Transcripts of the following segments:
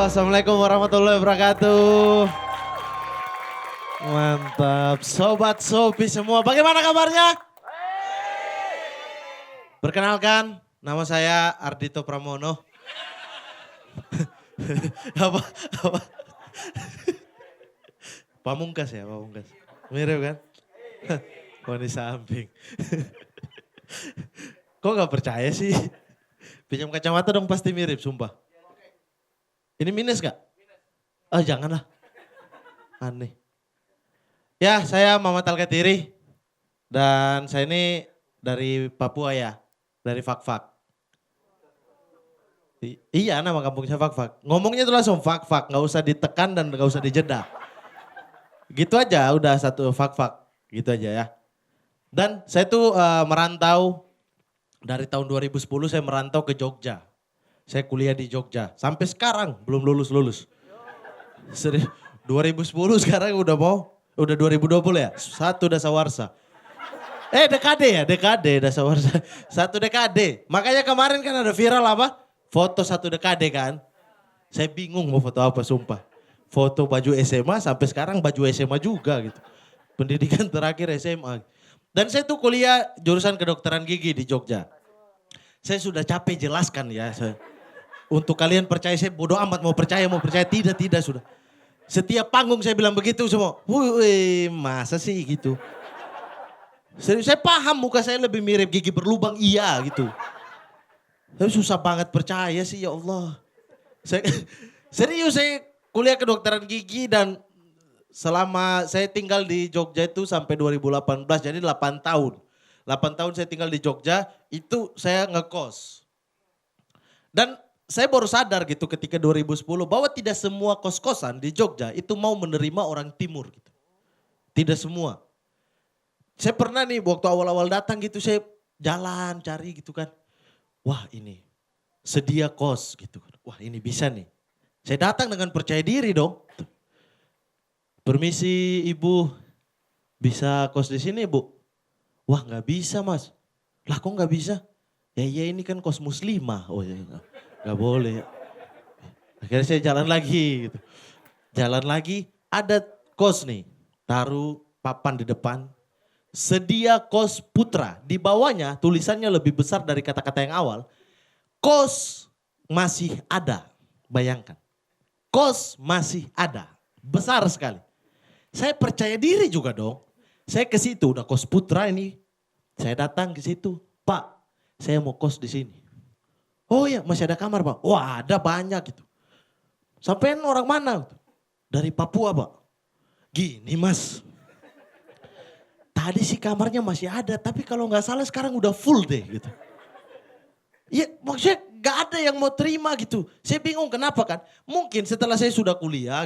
Assalamualaikum warahmatullahi wabarakatuh. Mantap, Sobat Sopi semua. Bagaimana kabarnya? Perkenalkan, nama saya Ardhito Pramono. apa? Apa? Pamungkas ya, Pamungkas. Mirip kan? Oh di samping. Kok gak percaya sih? Pinjam kacamata dong pasti mirip, sumpah. Ini minus gak? Oh janganlah. Aneh. Ya saya Muhammad Al-Katiri. Dan saya ini dari Papua ya. Dari Fak-Fak. Iya nama kampung saya Fak-Fak. Ngomongnya tuh langsung Fak-Fak. Gak usah ditekan dan gak usah dijeda. Gitu aja udah satu Fak-Fak. Gitu aja ya. Dan saya tuh merantau. Dari tahun 2010 saya merantau ke Jogja. Saya kuliah di Jogja. Sampai sekarang belum lulus-lulus. 2010 sekarang udah 2020 ya. Satu dasawarsa. Dekade dasawarsa. Satu dekade. Makanya kemarin kan ada viral apa? Foto satu dekade kan. Saya bingung mau foto apa sumpah. Foto baju SMA sampai sekarang baju SMA juga gitu. Pendidikan terakhir SMA. Dan saya tuh kuliah jurusan kedokteran gigi di Jogja. Saya sudah capek jelaskan ya. Untuk kalian percaya saya bodoh amat mau percaya tidak sudah. Setiap panggung saya bilang begitu semua. Wih masa sih gitu. Serius saya paham muka saya lebih mirip gigi berlubang iya gitu. Tapi susah banget percaya sih ya Allah. Serius saya kuliah kedokteran gigi dan selama saya tinggal di Jogja itu sampai 2018 jadi 8 tahun. 8 tahun saya tinggal di Jogja itu saya ngekos. Dan saya baru sadar gitu ketika 2010 bahwa tidak semua kos-kosan di Jogja itu mau menerima orang timur gitu. Tidak semua. Saya pernah nih waktu awal-awal datang gitu saya jalan cari gitu kan. Wah ini sedia kos gitu kan. Wah ini bisa nih. Saya datang dengan percaya diri dong. Permisi ibu, bisa kos di sini bu? Wah nggak bisa mas. Lah kok nggak bisa? Ya iya ini kan kos muslimah. Oh ya nggak boleh. Akhirnya saya jalan lagi gitu. Jalan lagi ada kos nih. Taruh papan di depan. Sedia kos putra. Di bawahnya tulisannya lebih besar dari kata-kata yang awal. Kos masih ada. Bayangkan. Kos masih ada. Besar sekali. Saya percaya diri juga dong. Saya ke situ udah kos putra ini. Saya datang ke situ. Pak, saya mau kos di sini. Oh iya, masih ada kamar Pak. Wah, ada banyak gitu. Sampai orang mana? Dari Papua Pak. Gini Mas. Tadi sih kamarnya masih ada, tapi kalau nggak salah sekarang udah full deh gitu. Iya, maksudnya gak ada yang mau terima gitu. Saya bingung kenapa kan. Mungkin setelah saya sudah kuliah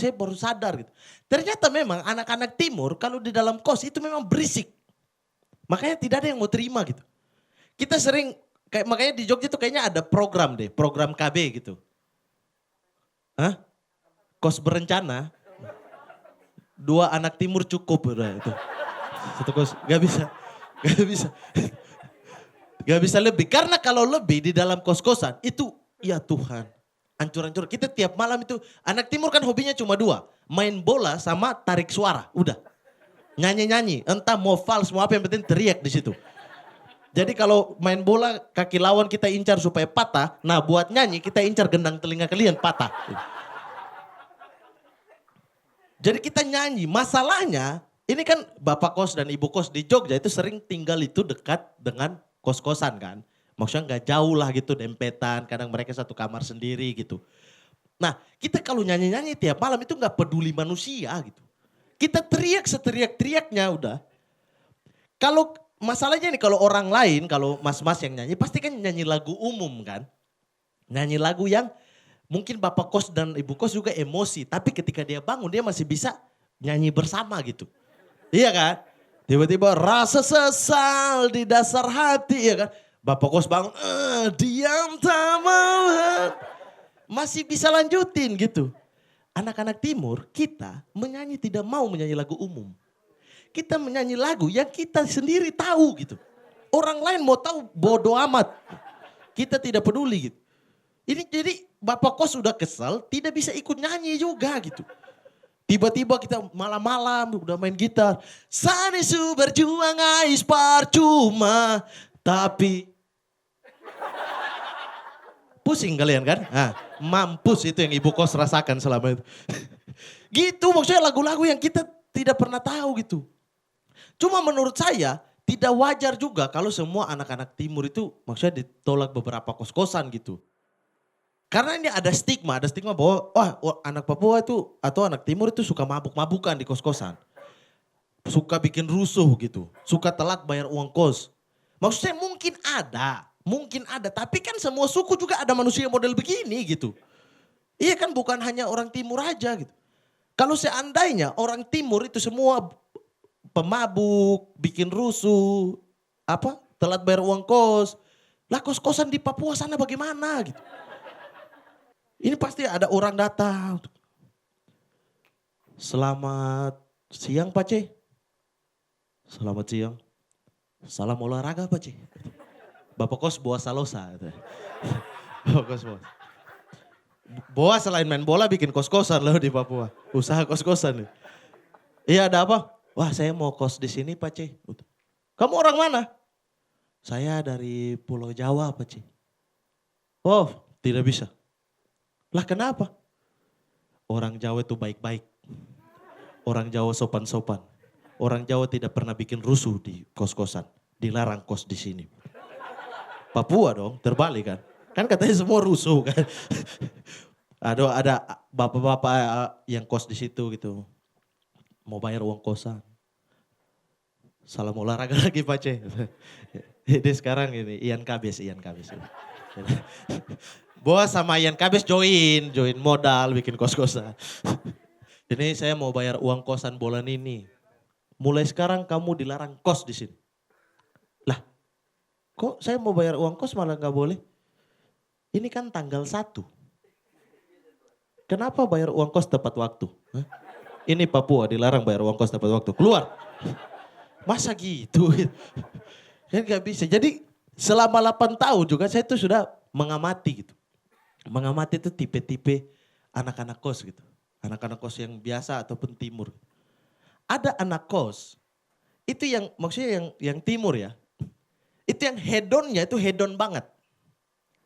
saya baru sadar gitu. Ternyata memang anak-anak timur kalau di dalam kos itu memang berisik. Makanya tidak ada yang mau terima gitu. Kita sering, makanya di Jogja tuh kayaknya ada program deh, program KB gitu. Hah? Kos berencana. 2 anak timur cukup udah itu. Satu kos, gak bisa. Gak bisa lebih. Karena kalau lebih di dalam kos-kosan itu ya Tuhan. Hancur-hancur. Kita tiap malam itu anak timur kan hobinya cuma 2. Main bola sama tarik suara. Udah. Nyanyi-nyanyi. Entah mau vals mau apa yang penting teriak di situ. Jadi kalau main bola kaki lawan kita incar supaya patah. Nah buat nyanyi kita incar gendang telinga kalian patah. Jadi kita nyanyi. Masalahnya ini kan bapak kos dan ibu kos di Jogja itu sering tinggal itu dekat dengan kos-kosan kan. Maksudnya gak jauh lah gitu dempetan. Kadang mereka satu kamar sendiri gitu. Nah kita kalau nyanyi-nyanyi tiap malam itu gak peduli manusia gitu. Kita teriak seteriak-teriaknya udah. Kalau masalahnya nih kalau orang lain, kalau mas-mas yang nyanyi pasti kan nyanyi lagu umum kan. Nyanyi lagu yang mungkin bapak kos dan ibu kos juga emosi. Tapi ketika dia bangun dia masih bisa nyanyi bersama gitu. Iya kan? Tiba-tiba rasa sesal di dasar hati ya kan. Bapak kos bangun, diam tak mau. Masih bisa lanjutin gitu. Anak-anak timur kita menyanyi tidak mau menyanyi lagu umum. Kita menyanyi lagu yang kita sendiri tahu gitu. Orang lain mau tahu bodoh amat. Kita tidak peduli gitu. Ini jadi Bapak kos sudah kesal, tidak bisa ikut nyanyi juga gitu. Tiba-tiba kita malam-malam udah main gitar. Sanesu berjuang ais percuma. Tapi pusing kalian kan? Nah, mampus itu yang ibu kos rasakan selama itu. Gitu maksudnya lagu-lagu yang kita tidak pernah tahu gitu. Cuma menurut saya tidak wajar juga kalau semua anak-anak timur itu maksudnya ditolak beberapa kos-kosan gitu. Karena ini ada stigma bahwa anak Papua itu atau anak timur itu suka mabuk-mabukan di kos-kosan. Suka bikin rusuh gitu, suka telat bayar uang kos. Maksudnya mungkin ada, tapi kan semua suku juga ada manusia model begini gitu. Iya kan bukan hanya orang timur aja gitu. Kalau seandainya orang timur itu semua pemabuk, bikin rusuh, telat bayar uang kos. Lah kos-kosan di Papua sana bagaimana gitu. Ini pasti ada orang datang. Selamat siang Pak C. Selamat siang. Salam olahraga Pak C. Bapak kos bawa salosa. Bapak kos bawa. Bawa selain main bola bikin kos-kosan loh di Papua. Usaha kos-kosan nih. Iya ada apa? Wah saya mau kos di sini Pak C. Kamu orang mana? Saya dari Pulau Jawa Pak C. Oh tidak bisa. Lah kenapa? Orang Jawa itu baik-baik. Orang Jawa sopan-sopan. Orang Jawa tidak pernah bikin rusuh di kos-kosan. Dilarang kos di sini. Papua dong, terbalik kan. Kan katanya semua rusuh kan. Ada bapak-bapak yang kos di situ gitu. Mau bayar uang kosan. Salam olahraga lagi Pak C. Ini sekarang ini Ian Kabis. Bos sama Ian Kabis join modal bikin kos-kosan. Ini saya mau bayar uang kosan bulan ini. Mulai sekarang kamu dilarang kos di sini. Lah, kok saya mau bayar uang kos malah nggak boleh? Ini kan tanggal 1. Kenapa bayar uang kos tepat waktu? Hah? Ini Papua dilarang bayar uang kos tepat waktu. Keluar. Masa gitu? Kan nggak bisa. Jadi selama 8 tahun juga saya tuh sudah mengamati gitu. Mengamati itu tipe-tipe anak-anak kos gitu. Anak-anak kos yang biasa ataupun timur. Ada anak kos, itu yang maksudnya yang timur ya. Itu yang hedonnya itu hedon banget.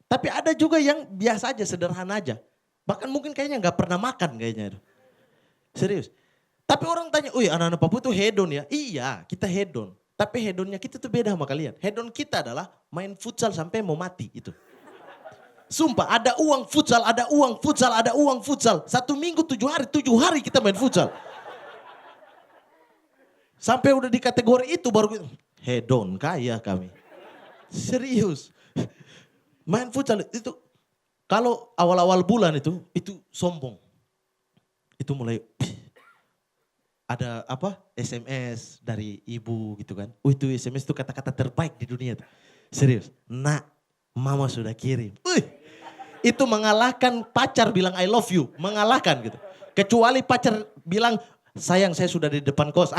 Tapi ada juga yang biasa aja, sederhana aja. Bahkan mungkin kayaknya gak pernah makan kayaknya. Serius. Tapi orang tanya, anak-anak Papua itu hedon ya? Iya, kita hedon. Tapi hedonnya kita tuh beda sama kalian. Hedon kita adalah main futsal sampai mau mati itu. Sumpah ada uang futsal, ada uang futsal, ada uang futsal. 1 minggu 7 hari kita main futsal. Sampai udah di kategori itu baru hedon kaya kami. Serius. Main futsal itu kalau awal-awal bulan itu sombong. Itu mulai ada SMS dari ibu gitu kan. Itu SMS itu kata-kata terbaik di dunia tuh. Serius. Nak, mama sudah kirim. Itu mengalahkan pacar bilang I love you. Mengalahkan gitu. Kecuali pacar bilang sayang saya sudah di depan kos.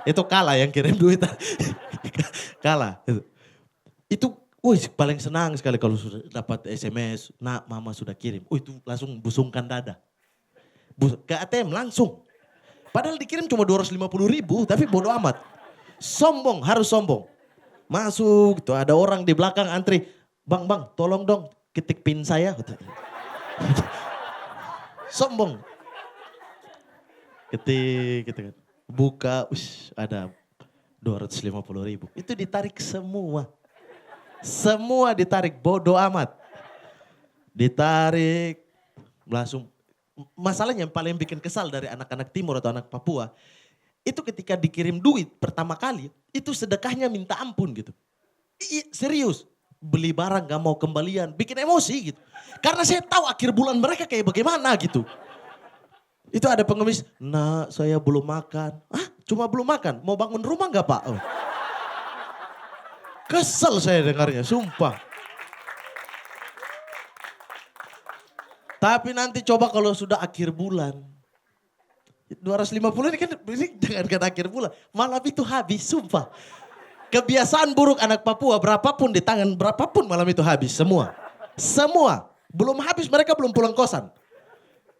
Itu kalah yang kirim duit. Kalah. Itu paling senang sekali kalau sudah dapat SMS. Nak mama sudah kirim. Itu langsung busungkan dada. Ke ATM langsung. Padahal dikirim cuma 250.000 tapi bodo amat. Sombong, harus sombong. Masuk tuh ada orang di belakang antri. Bang tolong dong ketik pin saya. Sombong. Ketik gitu kan. Buka, ada 250.000. Itu ditarik semua. Semua ditarik, bodo amat. Ditarik, langsung. Masalahnya yang paling bikin kesal dari anak-anak timur atau anak Papua. Itu ketika dikirim duit pertama kali, itu sedekahnya minta ampun gitu. Serius. Beli barang gak mau kembalian, bikin emosi gitu. Karena saya tahu akhir bulan mereka kayak bagaimana gitu. Itu ada pengemis, nah saya belum makan. Cuma belum makan, mau bangun rumah gak Pak? Kesel saya dengarnya, sumpah. Tapi nanti coba kalau sudah akhir bulan. 250 ini kan jangan akhir bulan, malam itu habis, sumpah. Kebiasaan buruk anak Papua berapapun di tangan berapapun malam itu habis semua. Semua. Belum habis mereka belum pulang kosan.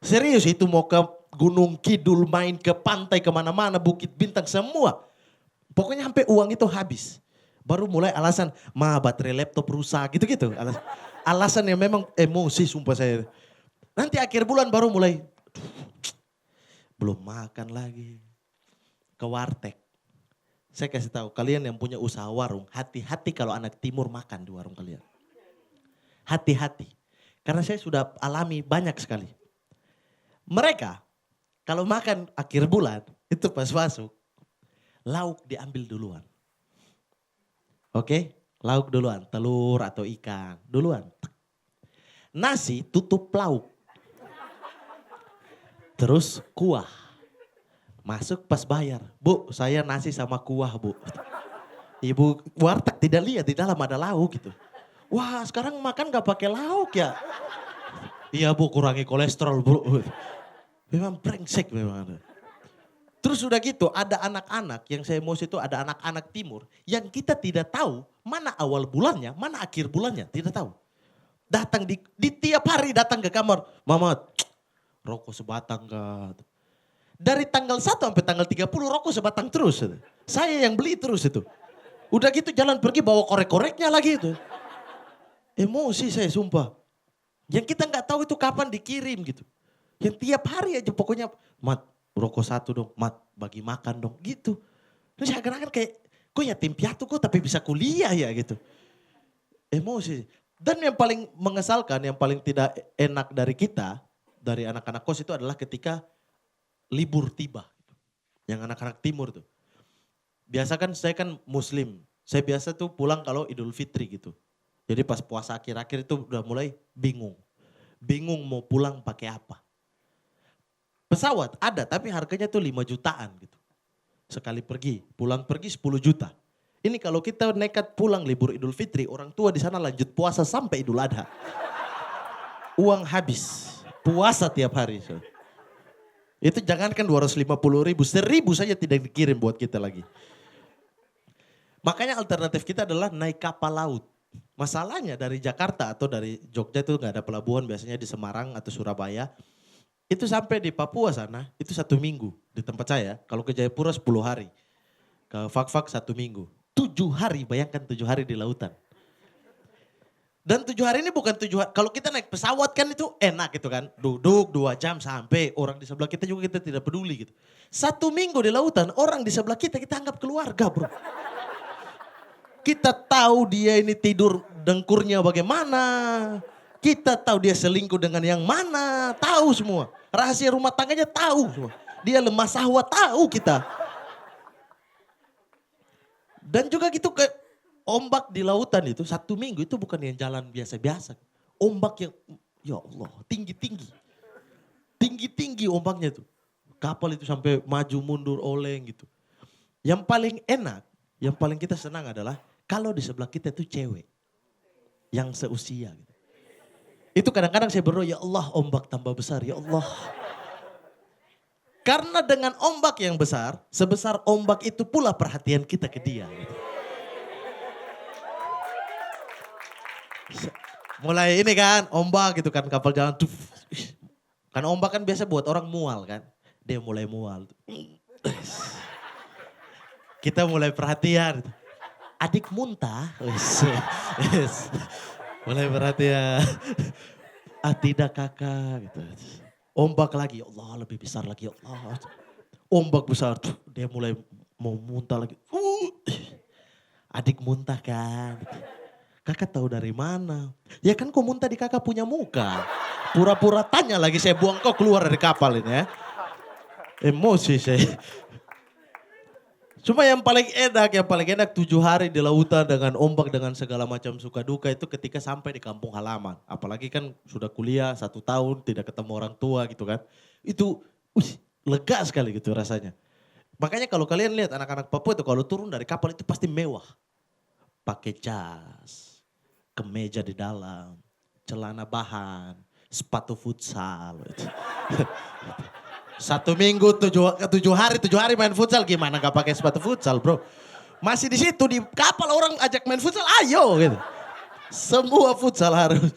Serius itu mau ke Gunung Kidul, main ke pantai kemana-mana, Bukit Bintang semua. Pokoknya sampai uang itu habis. Baru mulai alasan, baterai laptop rusak gitu-gitu. Alasan yang memang emosi sumpah saya. Nanti akhir bulan baru mulai, belum makan lagi. Ke warteg. Saya kasih tahu kalian yang punya usaha warung, hati-hati kalau anak timur makan di warung kalian. Hati-hati. Karena saya sudah alami banyak sekali. Mereka kalau makan akhir bulan, itu pas masuk, lauk diambil duluan. Oke, lauk duluan, telur atau ikan, duluan. Nasi tutup lauk. Terus kuah. Masuk pas bayar. Bu, saya nasi sama kuah, Bu. Ibu warteg tidak lihat di dalam ada lauk gitu. Wah, sekarang makan gak pakai lauk ya? Iya, Bu, kurangi kolesterol, Bu. Memang brengsek memang. Terus udah gitu ada anak-anak yang saya emosi itu ada anak-anak timur yang kita tidak tahu mana awal bulannya, mana akhir bulannya, tidak tahu. Datang di tiap hari datang ke kamar, Mama, rokok sebatang gak? Dari tanggal 1 sampai tanggal 30 rokok sebatang terus. Saya yang beli terus itu. Udah gitu jalan pergi bawa korek-koreknya lagi itu. Emosi saya sumpah. Yang kita nggak tahu itu kapan dikirim gitu. Yang tiap hari aja pokoknya, Mat rokok 1 dong, Mat bagi makan dong gitu. Terus akan-akan kayak, kok yatim piatu kok tapi bisa kuliah ya gitu. Emosi. Dan yang paling mengesalkan, yang paling tidak enak dari kita, dari anak-anak kos itu adalah ketika libur tiba. Yang anak-anak timur tuh. Biasa kan saya kan muslim, saya biasa tuh pulang kalau Idul Fitri gitu. Jadi pas puasa akhir-akhir itu udah mulai bingung. Bingung mau pulang pakai apa. Pesawat ada tapi harganya tuh 5 jutaan gitu. Sekali pergi, pulang pergi 10 juta. Ini kalau kita nekat pulang libur Idul Fitri, orang tua di sana lanjut puasa sampai Idul Adha. Uang habis, puasa tiap hari. So. Itu jangankan 250 ribu, 1000 saja tidak dikirim buat kita lagi. Makanya alternatif kita adalah naik kapal laut. Masalahnya dari Jakarta atau dari Jogja itu gak ada pelabuhan, biasanya di Semarang atau Surabaya. Itu sampai di Papua sana, itu 1 minggu di tempat saya. Kalau ke Jayapura 10 hari. Ke Fak-Fak 1 minggu. 7 hari, bayangkan 7 hari di lautan. Dan 7 hari ini bukan 7 hari, kalau kita naik pesawat kan itu enak gitu kan. Duduk 2 jam sampai, orang di sebelah kita juga kita tidak peduli gitu. 1 minggu di lautan, orang di sebelah kita anggap keluarga bro. Kita tahu dia ini tidur dengkurnya bagaimana. Kita tahu dia selingkuh dengan yang mana, tahu semua. Rahasia rumah tangganya tahu semua. Dia lemah sahwat tahu kita. Dan juga gitu ke ombak di lautan itu 1 minggu itu bukan yang jalan biasa-biasa. Ombak yang ya Allah tinggi-tinggi. Tinggi-tinggi ombaknya tuh. Kapal itu sampai maju mundur oleng gitu. Yang paling enak, yang paling kita senang adalah kalau di sebelah kita itu cewek. Yang seusia gitu. Itu kadang-kadang saya berdoa, ya Allah ombak tambah besar, ya Allah. Karena dengan ombak yang besar, sebesar ombak itu pula perhatian kita ke dia. Gitu. Mulai ini kan, ombak gitu kan, kapal jalan. Kan ombak kan biasa buat orang mual kan. Dia mulai mual. Kita mulai perhatian. Adik muntah. Mulai perhatian. Tidak kakak gitu. Ombak lagi, ya Allah lebih besar lagi ya Allah. Ombak besar, dia mulai mau muntah lagi. Adik muntah kan. Kakak tahu dari mana? Ya kan kau muntah di kakak punya muka. Pura-pura tanya lagi saya buang kau keluar dari kapal ini ya. Emosi saya. Cuma yang paling enak 7 hari di lautan dengan ombak dengan segala macam suka duka itu ketika sampai di kampung halaman. Apalagi kan sudah kuliah 1 tahun tidak ketemu orang tua gitu kan. Itu lega sekali gitu rasanya. Makanya kalau kalian lihat anak-anak Papua itu kalau turun dari kapal itu pasti mewah. Pakai jas, kemeja di dalam, celana bahan, sepatu futsal. 1 minggu 7 hari main futsal gimana gak pakai sepatu futsal bro. Masih di situ di kapal orang ajak main futsal ayo gitu. Semua futsal harus.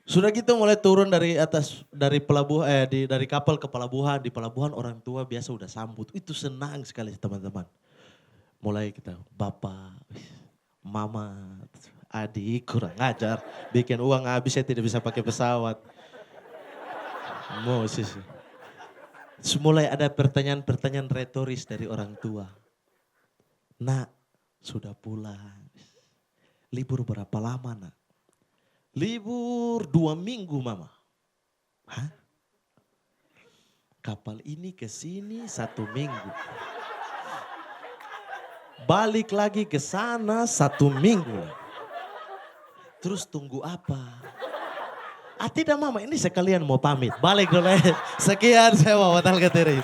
Sudah gitu mulai turun dari atas, dari pelabuhan, dari kapal ke pelabuhan. Di pelabuhan orang tua biasa udah sambut. Itu senang sekali teman-teman. Mulai kita, bapak, mama, adik kurang ajar. Bikin uang habis saya tidak bisa pakai pesawat. Moses. Mulai ada pertanyaan-pertanyaan retoris dari orang tua. Nak, sudah pulang. Libur berapa lama nak? Libur 2 minggu mama. Hah? Kapal ini ke sini 1 minggu. Balik lagi ke sana 1 minggu. Terus tunggu apa? Ah tidak mama, ini sekalian mau pamit. Balik dulu. Sekian saya Muhammad Al-Gatiri.